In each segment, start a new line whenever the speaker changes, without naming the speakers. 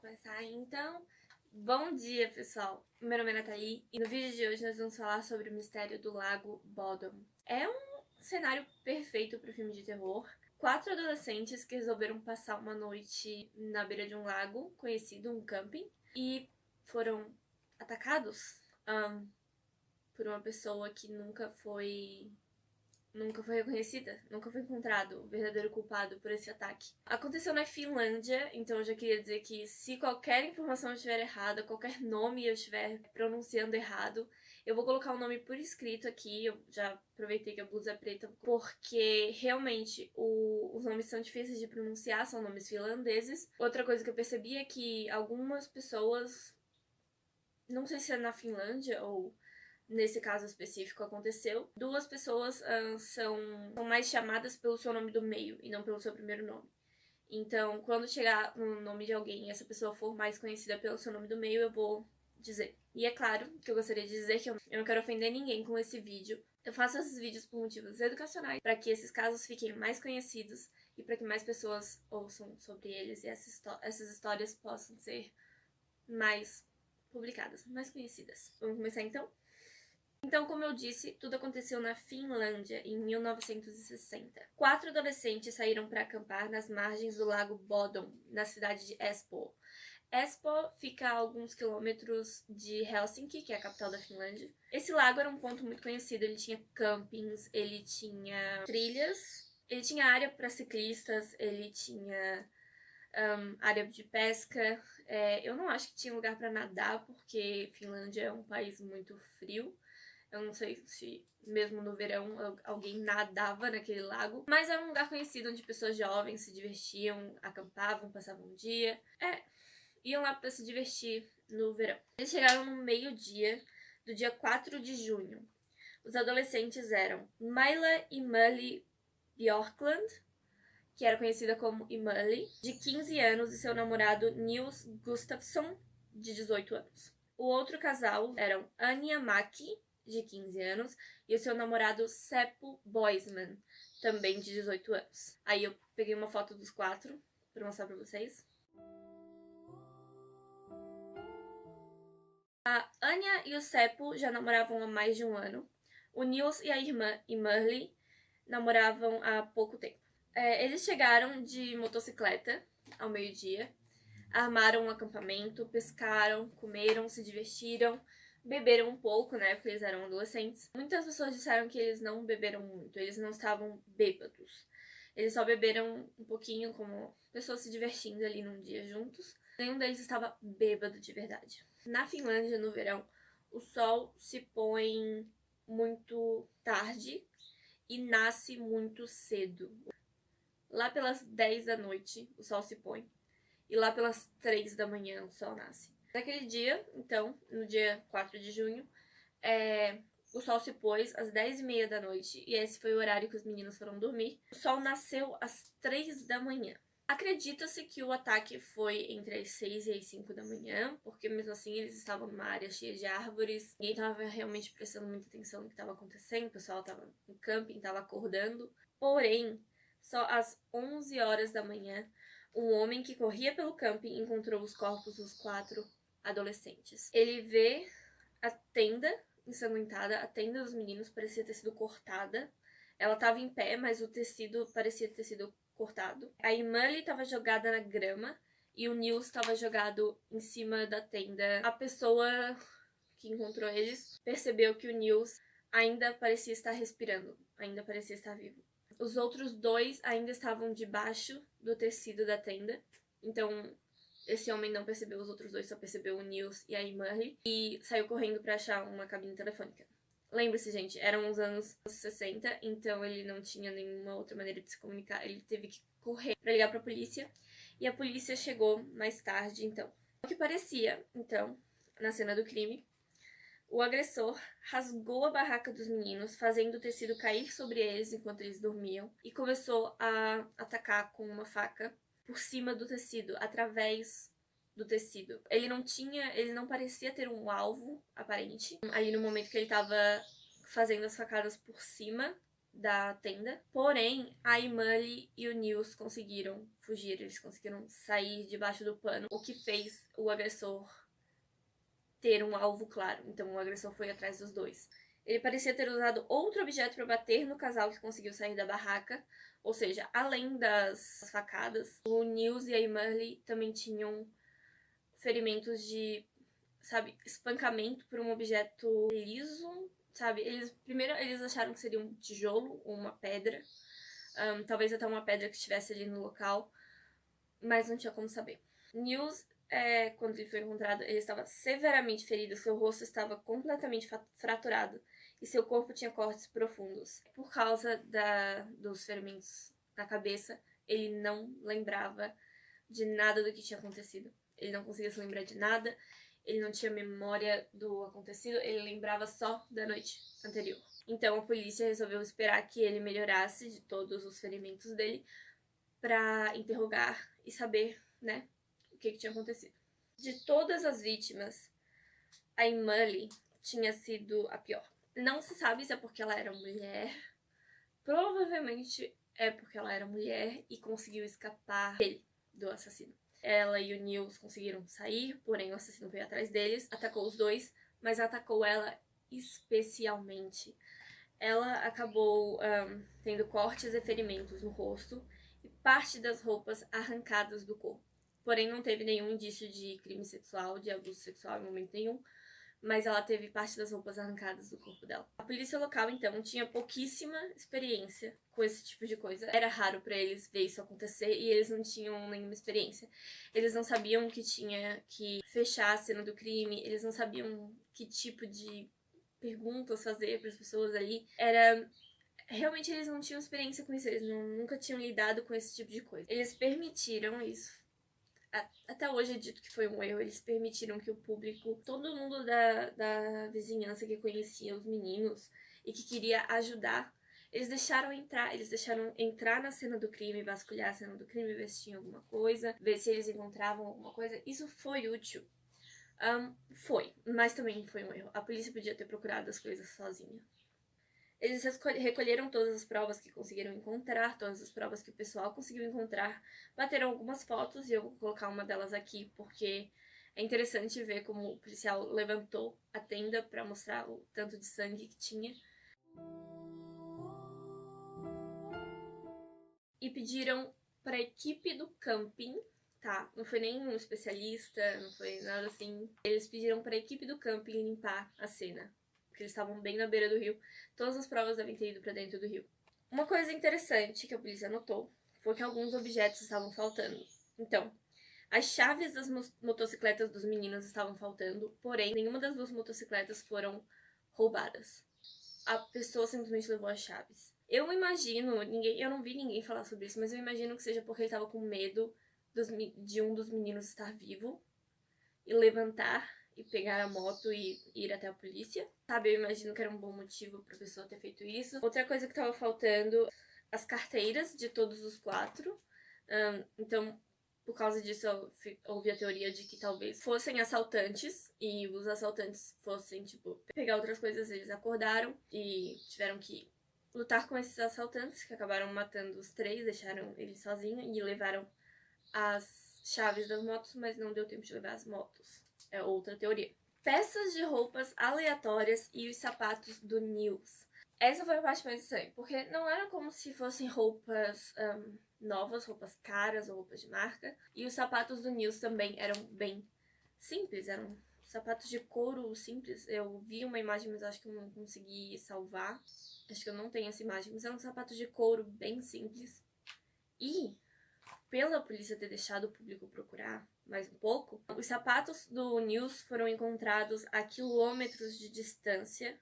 começar então. Bom dia, pessoal! Meu nome é Nathalie e no vídeo de hoje nós vamos falar sobre o mistério do Lago Bodom. É um cenário perfeito para o filme de terror. 4 adolescentes que resolveram passar uma noite na beira de um lago conhecido, um camping, e foram atacados por uma pessoa que nunca foi reconhecida, nunca foi encontrado o verdadeiro culpado por esse ataque. Aconteceu na Finlândia, então eu já queria dizer que se qualquer informação estiver errada, qualquer nome eu estiver pronunciando errado, eu vou colocar o nome por escrito aqui. Eu já aproveitei que a blusa é preta, porque realmente os nomes são difíceis de pronunciar, são nomes finlandeses. Outra coisa que eu percebi é que algumas pessoas, não sei se é na Finlândia ou nesse caso específico aconteceu, 2 pessoas são mais chamadas pelo seu nome do meio e não pelo seu primeiro nome. Então, quando chegar no nome de alguém e essa pessoa for mais conhecida pelo seu nome do meio, eu vou dizer. E é claro que eu gostaria de dizer que eu não quero ofender ninguém com esse vídeo. Eu faço esses vídeos por motivos educacionais, para que esses casos fiquem mais conhecidos e para que mais pessoas ouçam sobre eles e essas histórias possam ser mais publicadas, mais conhecidas. Vamos começar então? Então, como eu disse, tudo aconteceu na Finlândia, em 1960. 4 adolescentes saíram para acampar nas margens do lago Bodom, na cidade de Espoo. Espoo fica a alguns quilômetros de Helsinki, que é a capital da Finlândia. Esse lago era um ponto muito conhecido, ele tinha campings, ele tinha trilhas, ele tinha área para ciclistas, ele tinha área de pesca. Eu não acho que tinha lugar para nadar, porque Finlândia é um país muito frio. Eu não sei se mesmo no verão alguém nadava naquele lago. Mas era um lugar conhecido onde pessoas jovens se divertiam, acampavam, passavam um dia. Iam lá para se divertir no verão. Eles chegaram no meio-dia do dia 4 de junho. Os adolescentes eram Maila Imali Bjorklund, que era conhecida como Imali, de 15 anos, e seu namorado Nils Gustafsson, de 18 anos. O outro casal eram Anja Maki, de 15 anos, e o seu namorado Seppo Boisman, também de 18 anos. Aí eu peguei uma foto dos 4 para mostrar para vocês. A Anja e o Seppo já namoravam há mais de um ano. O Nils e a irmã Imali namoravam há pouco tempo. Eles chegaram de motocicleta ao meio-dia, armaram um acampamento, pescaram, comeram, se divertiram, beberam um pouco, né, porque eles eram adolescentes. Muitas pessoas disseram que eles não beberam muito, eles não estavam bêbados. Eles só beberam um pouquinho, como pessoas se divertindo ali num dia juntos. Nenhum deles estava bêbado de verdade. Na Finlândia, no verão, o sol se põe muito tarde e nasce muito cedo. Lá pelas 10 da noite, o sol se põe. E lá pelas 3 da manhã, o sol nasce. Naquele dia, então, no dia 4 de junho, o sol se pôs às 10h30 da noite. E esse foi o horário que os meninos foram dormir. O sol nasceu às 3 da manhã. Acredita-se que o ataque foi entre as 6 e as 5 da manhã, porque mesmo assim eles estavam numa área cheia de árvores, ninguém estava realmente prestando muita atenção no que estava acontecendo, o pessoal estava no camping, estava acordando. Porém, só às 11 horas da manhã, um homem que corria pelo camping encontrou os corpos dos 4 adolescentes. Ele vê a tenda ensanguentada, a tenda dos meninos parecia ter sido cortada. Ela estava em pé, mas o tecido parecia ter sido cortado. A Imali estava jogada na grama e o Nils estava jogado em cima da tenda. A pessoa que encontrou eles percebeu que o Nils ainda parecia estar respirando, ainda parecia estar vivo. Os outros 2 ainda estavam debaixo do tecido da tenda, então esse homem não percebeu os outros 2, só percebeu o Nils e a Imali e saiu correndo para achar uma cabine telefônica. Lembre-se, gente, eram os anos 60, então ele não tinha nenhuma outra maneira de se comunicar. Ele teve que correr para ligar para a polícia, e a polícia chegou mais tarde, então. O que parecia, então, na cena do crime, o agressor rasgou a barraca dos meninos, fazendo o tecido cair sobre eles enquanto eles dormiam, e começou a atacar com uma faca por cima do tecido, através do tecido. Ele não parecia ter um alvo aparente ali no momento que ele estava fazendo as facadas por cima da tenda. Porém, a Emily e o Nils conseguiram fugir, eles conseguiram sair debaixo do pano, o que fez o agressor ter um alvo claro. Então o agressor foi atrás dos dois. Ele parecia ter usado outro objeto para bater no casal que conseguiu sair da barraca. Ou seja, além das facadas, o Nils e a Emily também tinham ferimentos de, sabe, espancamento por um objeto liso, sabe? Primeiro eles acharam que seria um tijolo ou uma pedra. Talvez até uma pedra que estivesse ali no local. Mas não tinha como saber. Nils, quando ele foi encontrado, ele estava severamente ferido, seu rosto estava completamente fraturado e seu corpo tinha cortes profundos. Por causa dos ferimentos na cabeça, ele não lembrava de nada do que tinha acontecido. Ele não conseguia se lembrar de nada, ele não tinha memória do acontecido, ele lembrava só da noite anterior. Então a polícia resolveu esperar que ele melhorasse de todos os ferimentos dele para interrogar e saber, né, o que tinha acontecido. De todas as vítimas, a Emily tinha sido a pior. Não se sabe se é porque ela era mulher. Provavelmente é porque ela era mulher e conseguiu escapar dele, do assassino. Ela e o Nils conseguiram sair, porém o assassino veio atrás deles, atacou os dois, mas atacou ela especialmente. Ela acabou tendo cortes e ferimentos no rosto e parte das roupas arrancadas do corpo. Porém, não teve nenhum indício de crime sexual, de abuso sexual em momento nenhum, mas ela teve parte das roupas arrancadas do corpo dela. A polícia local, então, tinha pouquíssima experiência com esse tipo de coisa. Era raro pra eles ver isso acontecer e eles não tinham nenhuma experiência. Eles não sabiam que tinha que fechar a cena do crime, eles não sabiam que tipo de perguntas fazer para as pessoas ali. Realmente eles não tinham experiência com isso, eles nunca tinham lidado com esse tipo de coisa. Eles permitiram isso. Até hoje é dito que foi um erro. Eles permitiram que o público, todo mundo da vizinhança que conhecia os meninos e que queria ajudar, eles deixaram entrar na cena do crime, vasculhar a cena do crime, ver se tinha alguma coisa, ver se eles encontravam alguma coisa. Isso foi útil. Foi, mas também foi um erro. A polícia podia ter procurado as coisas sozinha. Eles recolheram todas as provas que conseguiram encontrar, todas as provas que o pessoal conseguiu encontrar, bateram algumas fotos e eu vou colocar uma delas aqui porque é interessante ver como o policial levantou a tenda para mostrar o tanto de sangue que tinha. E pediram para a equipe do camping, tá? Não foi nenhum especialista, não foi nada assim. Eles pediram para a equipe do camping limpar a cena, porque eles estavam bem na beira do rio. Todas as provas devem ter ido para dentro do rio. Uma coisa interessante que a polícia notou foi que alguns objetos estavam faltando. Então, as chaves das motocicletas dos meninos estavam faltando, porém, nenhuma das duas motocicletas foram roubadas. A pessoa simplesmente levou as chaves. Eu imagino, eu não vi ninguém falar sobre isso, mas eu imagino que seja porque ele estava com medo de um dos meninos estar vivo e levantar e pegar a moto e ir até a polícia. Sabe, eu imagino que era um bom motivo pra pessoa ter feito isso. Outra coisa que tava faltando, as carteiras de todos os quatro. Então, por causa disso, houve a teoria de que talvez fossem assaltantes e os assaltantes fossem, tipo, pegar outras coisas. Eles acordaram e tiveram que lutar com esses assaltantes, que acabaram matando os três, deixaram ele sozinho e levaram as chaves das motos, mas não deu tempo de levar as motos. É outra teoria. Peças de roupas aleatórias e os sapatos do Nils. Essa foi a parte mais estranha, porque não era como se fossem roupas novas, roupas caras ou roupas de marca. E os sapatos do Nils também eram bem simples, eram sapatos de couro simples. Eu vi uma imagem, mas acho que eu não consegui salvar. Acho que eu não tenho essa imagem, mas eram sapatos de couro bem simples. E pela polícia ter deixado o público procurar mais um pouco, os sapatos do Nils foram encontrados a quilômetros de distância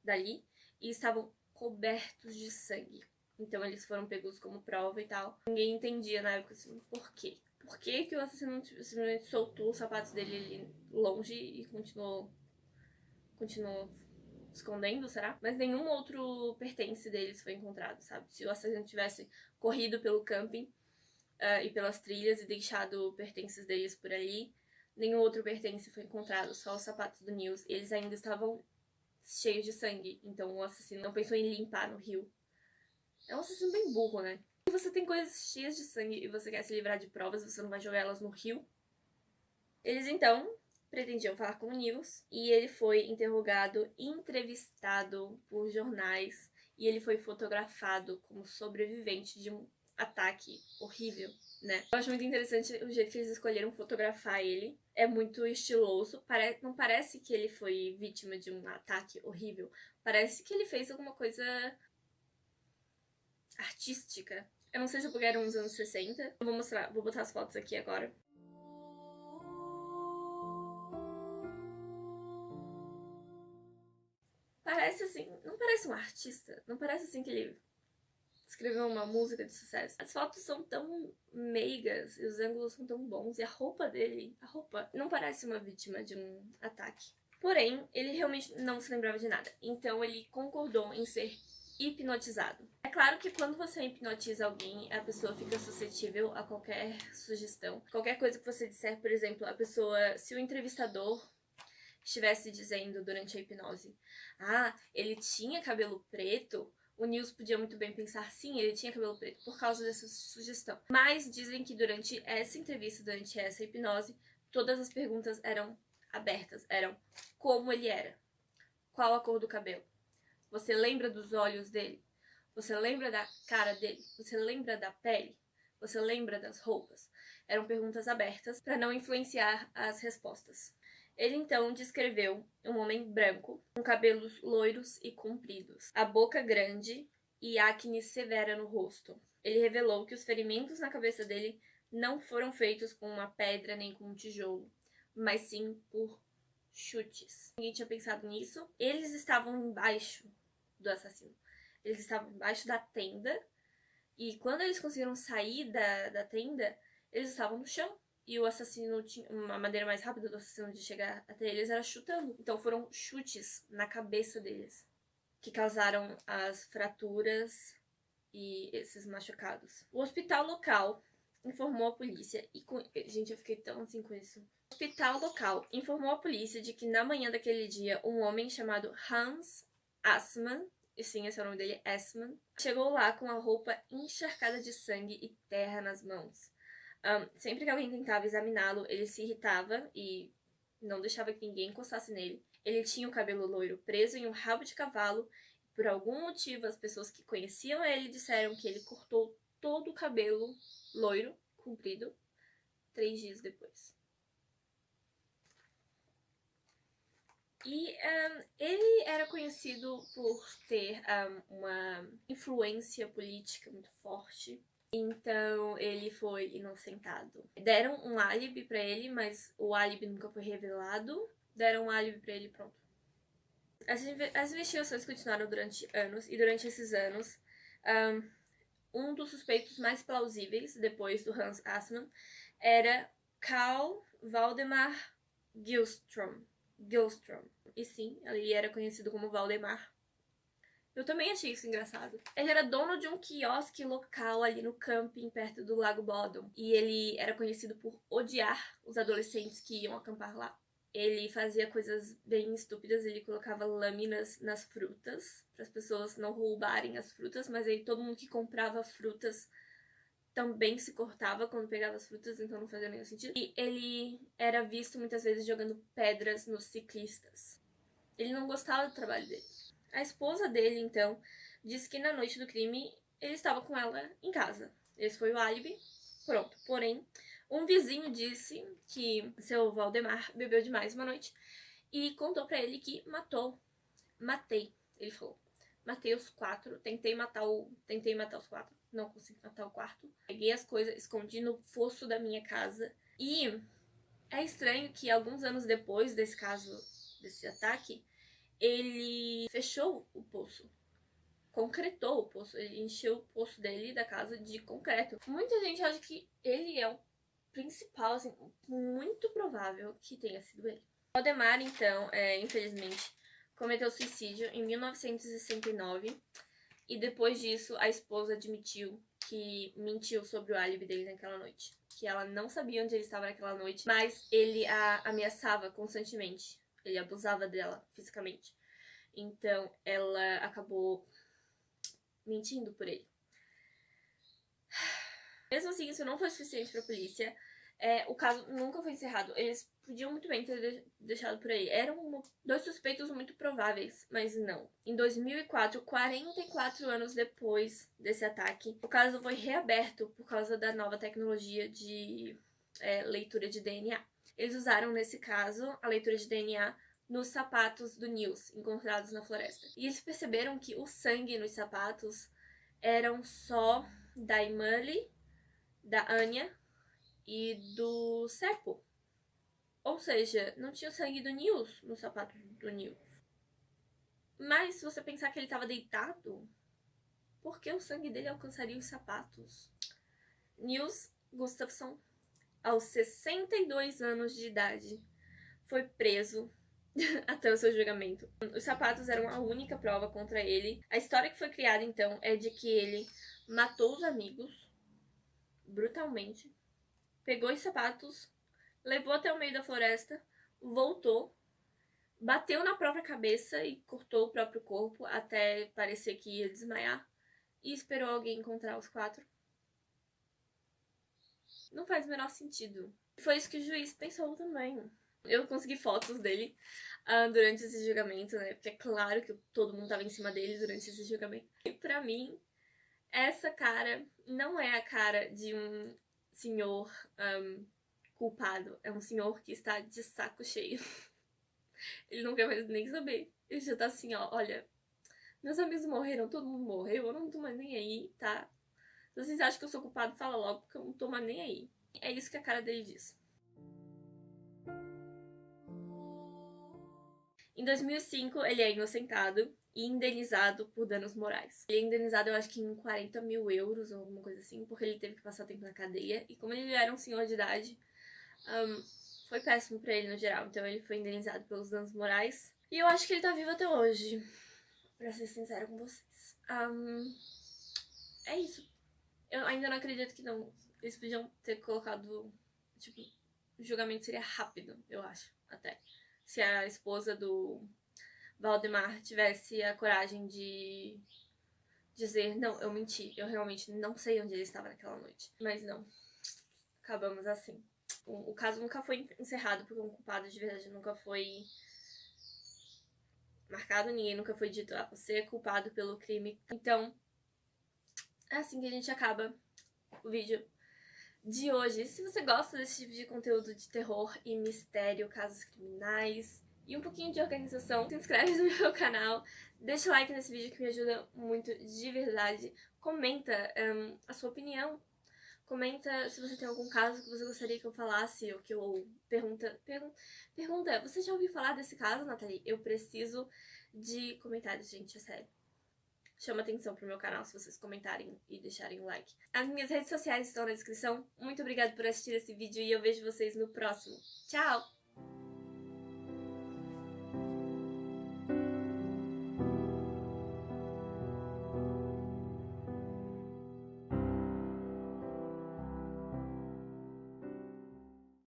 dali e estavam cobertos de sangue. Então eles foram pegos como prova e tal. Ninguém entendia na época assim, por quê? Por que o assassino simplesmente soltou os sapatos dele ali longe e continuou escondendo, será? Mas nenhum outro pertence deles foi encontrado, sabe? Se o assassino tivesse corrido pelo camping e pelas trilhas e deixado pertences deles por ali, nenhum outro pertence foi encontrado, só os sapatos do Nils. Eles ainda estavam cheios de sangue, então o assassino não pensou em limpar no rio É um assassino bem burro, né? Se você tem coisas cheias de sangue e você quer se livrar de provas, você não vai jogar elas no rio. Eles, então, pretendiam falar com o Nils e ele foi interrogado e entrevistado por jornais e ele foi fotografado como sobrevivente de um ataque horrível, né? Eu acho muito interessante o jeito que eles escolheram fotografar ele. É muito estiloso. Não parece que ele foi vítima de um ataque horrível. Parece que ele fez alguma coisa artística. Eu não sei se é porque eram uns anos 60. Eu vou botar as fotos aqui agora. Parece assim, não parece um artista. Não parece assim que ele escreveu uma música de sucesso. As fotos são tão meigas e os ângulos são tão bons. E a roupa dele, não parece uma vítima de um ataque. Porém, ele realmente não se lembrava de nada. Então ele concordou em ser hipnotizado. É claro que quando você hipnotiza alguém, a pessoa fica suscetível a qualquer sugestão. Qualquer coisa que você disser, por exemplo, a pessoa, se o entrevistador estivesse dizendo durante a hipnose, ele tinha cabelo preto, o Nils podia muito bem pensar, sim, ele tinha cabelo preto por causa dessa sugestão. Mas dizem que durante essa entrevista, durante essa hipnose, todas as perguntas eram abertas, eram como ele era, qual a cor do cabelo, você lembra dos olhos dele, você lembra da cara dele, você lembra da pele, você lembra das roupas. Eram perguntas abertas para não influenciar as respostas. Ele então descreveu um homem branco, com cabelos loiros e compridos, a boca grande e acne severa no rosto. Ele revelou que os ferimentos na cabeça dele não foram feitos com uma pedra nem com um tijolo, mas sim por chutes. Ninguém tinha pensado nisso. Eles estavam embaixo do assassino. Eles estavam embaixo da tenda e quando eles conseguiram sair da tenda, eles estavam no chão. E o assassino tinha uma maneira mais rápida do assassino de chegar até eles era chutando. Então foram chutes na cabeça deles que causaram as fraturas e esses machucados. O hospital local informou a polícia gente, eu fiquei tão assim com isso. O hospital local informou a polícia de que na manhã daquele dia um homem chamado Hans Assmann, e sim, esse é o nome dele, Assmann, chegou lá com a roupa encharcada de sangue e terra nas mãos. Sempre que alguém tentava examiná-lo, ele se irritava e não deixava que ninguém encostasse nele. Ele tinha o cabelo loiro preso em um rabo de cavalo. Por algum motivo, as pessoas que conheciam ele disseram que ele cortou todo o cabelo loiro, comprido, 3 dias depois. E ele era conhecido por ter uma influência política muito forte. Então ele foi inocentado. Deram um álibi pra ele, mas o álibi nunca foi revelado. Deram um álibi pra ele, pronto. As investigações continuaram durante anos, e durante esses anos, um dos suspeitos mais plausíveis, depois do Hans Assmann, era Karl Waldemar Gillström. E sim, ele era conhecido como Valdemar. Eu também achei isso engraçado. Ele era dono de um quiosque local ali no camping perto do Lago Bodom. E ele era conhecido por odiar os adolescentes que iam acampar lá. Ele fazia coisas bem estúpidas, ele colocava lâminas nas frutas para as pessoas não roubarem as frutas, mas aí todo mundo que comprava frutas também se cortava quando pegava as frutas, então não fazia nenhum sentido. E ele era visto muitas vezes jogando pedras nos ciclistas. Ele não gostava do trabalho dele. A esposa dele, então, disse que na noite do crime ele estava com ela em casa. Esse foi o álibi. Pronto. Porém, um vizinho disse que seu Valdemar bebeu demais uma noite e contou pra ele que matei, ele falou. Matei os 4, tentei matar os 4, não consegui matar o quarto. Peguei as coisas, escondi no fosso da minha casa. E é estranho que alguns anos depois desse caso, desse ataque, ele fechou o poço, concretou o poço, ele encheu o poço dele da casa de concreto. Muita gente acha que ele é o principal, assim, muito provável que tenha sido ele. Valdemar, então, infelizmente, cometeu suicídio em 1969 e depois disso a esposa admitiu que mentiu sobre o álibi dele naquela noite, que ela não sabia onde ele estava naquela noite, mas ele a ameaçava constantemente. Ele abusava dela fisicamente. Então ela acabou mentindo por ele. Mesmo assim, isso não foi suficiente pra polícia. O caso nunca foi encerrado. Eles podiam muito bem ter deixado por aí. Eram dois suspeitos muito prováveis, mas não. Em 2004, 44 anos depois desse ataque, o caso foi reaberto por causa da nova tecnologia de leitura de DNA. Eles usaram, nesse caso, a leitura de DNA nos sapatos do Nils, encontrados na floresta. E eles perceberam que o sangue nos sapatos eram só da Emily, da Anya e do Seppo. Ou seja, não tinha o sangue do Nils no sapato do Nils. Mas se você pensar que ele estava deitado, por que o sangue dele alcançaria os sapatos? Nils Gustafsson, aos 62 anos de idade, foi preso até o seu julgamento. Os sapatos eram a única prova contra ele. A história que foi criada, então, é de que ele matou os amigos brutalmente, pegou os sapatos, levou até o meio da floresta, voltou, bateu na própria cabeça e cortou o próprio corpo até parecer que ia desmaiar e esperou alguém encontrar os 4. Não faz o menor sentido. Foi isso que o juiz pensou também. Eu consegui fotos dele durante esse julgamento, né? Porque é claro que todo mundo tava em cima dele durante esse julgamento. E pra mim, essa cara não é a cara de um senhor culpado. É um senhor que está de saco cheio. Ele não quer mais nem saber. Ele já tá assim, ó, olha, meus amigos morreram, todo mundo morreu, eu não tô mais nem aí, tá? Se vocês acham que eu sou culpado, fala logo, porque eu não tô mais nem aí. É isso que a cara dele diz. Em 2005, ele é inocentado e indenizado por danos morais. Ele é indenizado, eu acho que em 40 mil euros ou alguma coisa assim, porque ele teve que passar tempo na cadeia. E como ele era um senhor de idade, foi péssimo pra ele no geral. Então ele foi indenizado pelos danos morais. E eu acho que ele tá vivo até hoje, pra ser sincera com vocês. É isso. Eu ainda não acredito que não. Eles podiam ter colocado, tipo, o julgamento seria rápido, eu acho, até. Se a esposa do Valdemar tivesse a coragem de dizer, não, eu menti, eu realmente não sei onde ele estava naquela noite. Mas não, acabamos assim. O caso nunca foi encerrado porque um culpado de verdade nunca foi marcado, ninguém nunca foi dito, você é culpado pelo crime. Então, é assim que a gente acaba o vídeo de hoje. Se você gosta desse tipo de conteúdo de terror e mistério, casos criminais e um pouquinho de organização, se inscreve no meu canal, deixa o like nesse vídeo que me ajuda muito de verdade. Comenta a sua opinião. Comenta se você tem algum caso que você gostaria que eu falasse ou que eu pergunta, você já ouviu falar desse caso, Nathalie? Eu preciso de comentários, gente, é sério. Chama atenção pro meu canal se vocês comentarem e deixarem um like. As minhas redes sociais estão na descrição. Muito obrigada por assistir esse vídeo e eu vejo vocês no próximo. Tchau!